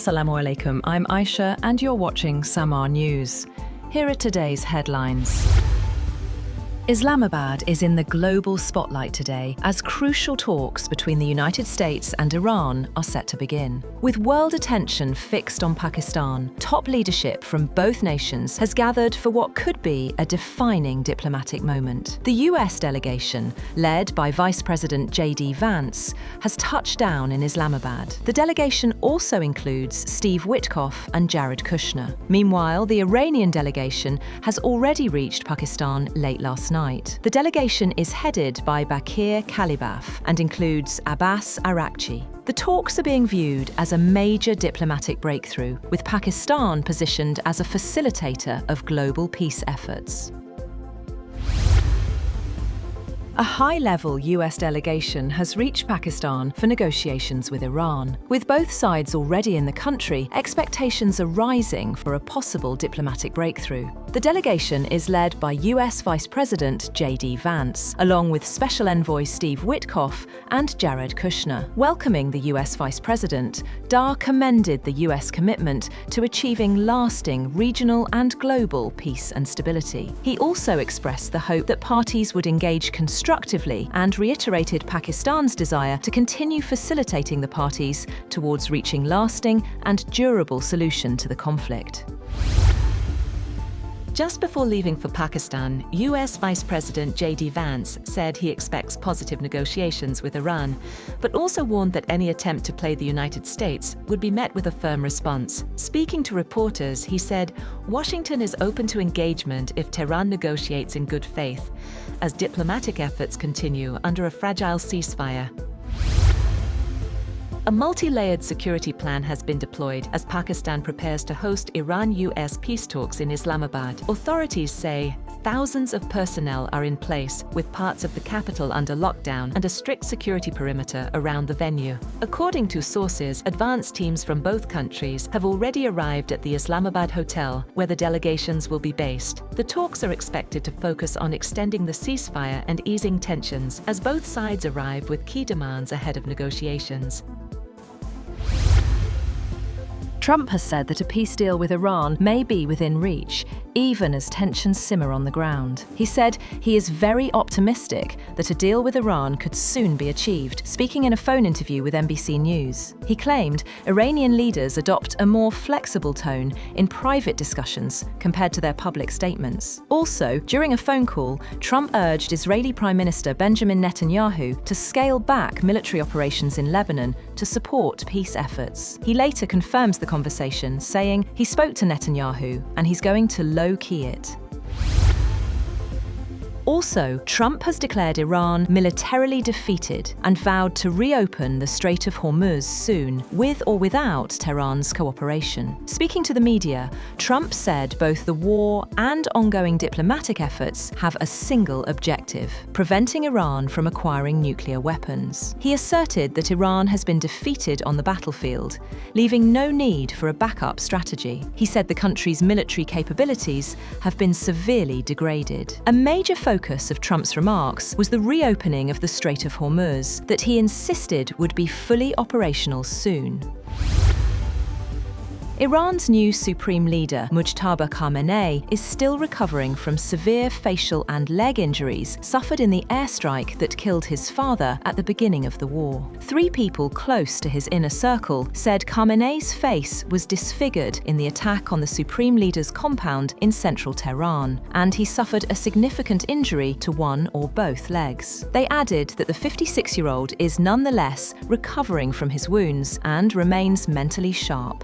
Assalamu alaikum, I'm Aisha and you're watching SAMAA News. Here are today's headlines. Islamabad is in the global spotlight today as crucial talks between the United States and Iran are set to begin. With world attention fixed on Pakistan, top leadership from both nations has gathered for what could be a defining diplomatic moment. The US delegation, led by Vice President Vance, has touched down in Islamabad. The delegation also includes Steve Witkoff and Jared Kushner. Meanwhile, the Iranian delegation has already reached Pakistan late last night. The delegation is headed by Bakir Kalibaf and includes Abbas Arakchi. The talks are being viewed as a major diplomatic breakthrough, with Pakistan positioned as a facilitator of global peace efforts. A high-level US delegation has reached Pakistan for negotiations with Iran. With both sides already in the country, expectations are rising for a possible diplomatic breakthrough. The delegation is led by US Vice President Vance, along with Special Envoy Steve Witkoff and Jared Kushner. Welcoming the US Vice President, Dar commended the US commitment to achieving lasting regional and global peace and stability. He also expressed the hope that parties would engage constructively and reiterated Pakistan's desire to continue facilitating the parties towards reaching lasting and durable solution to the conflict. Just before leaving for Pakistan, US Vice President Vance said he expects positive negotiations with Iran, but also warned that any attempt to play the United States would be met with a firm response. Speaking to reporters, he said, "Washington is open to engagement if Tehran negotiates in good faith, as diplomatic efforts continue under a fragile ceasefire." A multi-layered security plan has been deployed as Pakistan prepares to host Iran-US peace talks in Islamabad. Authorities say thousands of personnel are in place, with parts of the capital under lockdown and a strict security perimeter around the venue. According to sources, advance teams from both countries have already arrived at the Islamabad hotel, where the delegations will be based. The talks are expected to focus on extending the ceasefire and easing tensions, as both sides arrive with key demands ahead of negotiations. Trump has said that a peace deal with Iran may be within reach, even as tensions simmer on the ground. He said he is very optimistic that a deal with Iran could soon be achieved, speaking in a phone interview with NBC News. He claimed Iranian leaders adopt a more flexible tone in private discussions compared to their public statements. Also, during a phone call, Trump urged Israeli Prime Minister Benjamin Netanyahu to scale back military operations in Lebanon to support peace efforts. He later confirms the conversation, saying he spoke to Netanyahu and he's going to low-key it. Also, Trump has declared Iran militarily defeated and vowed to reopen the Strait of Hormuz soon, with or without Tehran's cooperation. Speaking to the media, Trump said both the war and ongoing diplomatic efforts have a single objective: preventing Iran from acquiring nuclear weapons. He asserted that Iran has been defeated on the battlefield, leaving no need for a backup strategy. He said the country's military capabilities have been severely degraded. A major focus of Trump's remarks was the reopening of the Strait of Hormuz, that he insisted would be fully operational soon. Iran's new supreme leader, Mujtaba Khamenei, is still recovering from severe facial and leg injuries suffered in the airstrike that killed his father at the beginning of the war. 3 people close to his inner circle said Khamenei's face was disfigured in the attack on the supreme leader's compound in central Tehran, and he suffered a significant injury to one or both legs. They added that the 56-year-old is nonetheless recovering from his wounds and remains mentally sharp.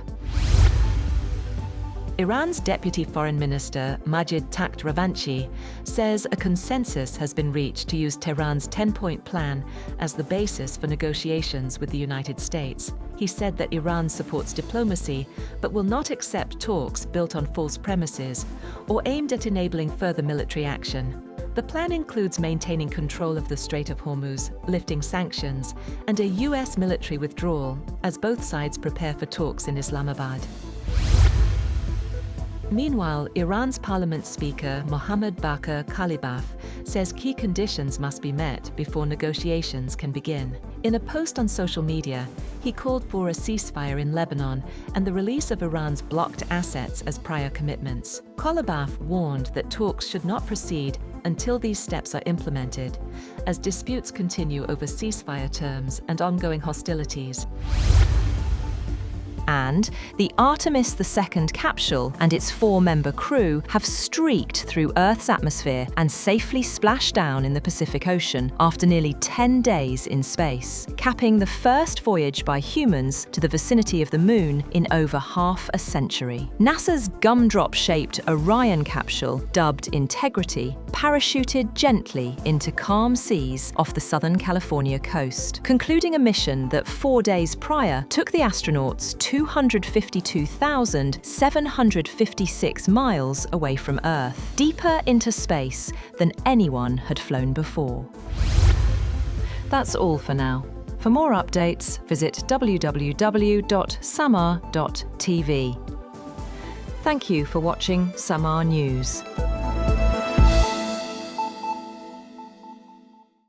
Iran's Deputy Foreign Minister Majid Takht Ravanchi says a consensus has been reached to use Tehran's 10-point plan as the basis for negotiations with the United States. He said that Iran supports diplomacy but will not accept talks built on false premises or aimed at enabling further military action. The plan includes maintaining control of the Strait of Hormuz, lifting sanctions, and a US military withdrawal as both sides prepare for talks in Islamabad. Meanwhile, Iran's parliament speaker Mohammad Bakir Kalibaf says key conditions must be met before negotiations can begin. In a post on social media, he called for a ceasefire in Lebanon and the release of Iran's blocked assets as prior commitments. Kolobaf warned that talks should not proceed until these steps are implemented, as disputes continue over ceasefire terms and ongoing hostilities. And the Artemis II capsule and its 4-member crew have streaked through Earth's atmosphere and safely splashed down in the Pacific Ocean after nearly 10 days in space, capping the first voyage by humans to the vicinity of the Moon in over half a century. NASA's gumdrop-shaped Orion capsule, dubbed Integrity, parachuted gently into calm seas off the Southern California coast, concluding a mission that 4 days prior took the astronauts 252,756 miles away from Earth, deeper into space than anyone had flown before. That's all for now. For more updates, visit www.SAMAA.tv. Thank you for watching SAMAA News.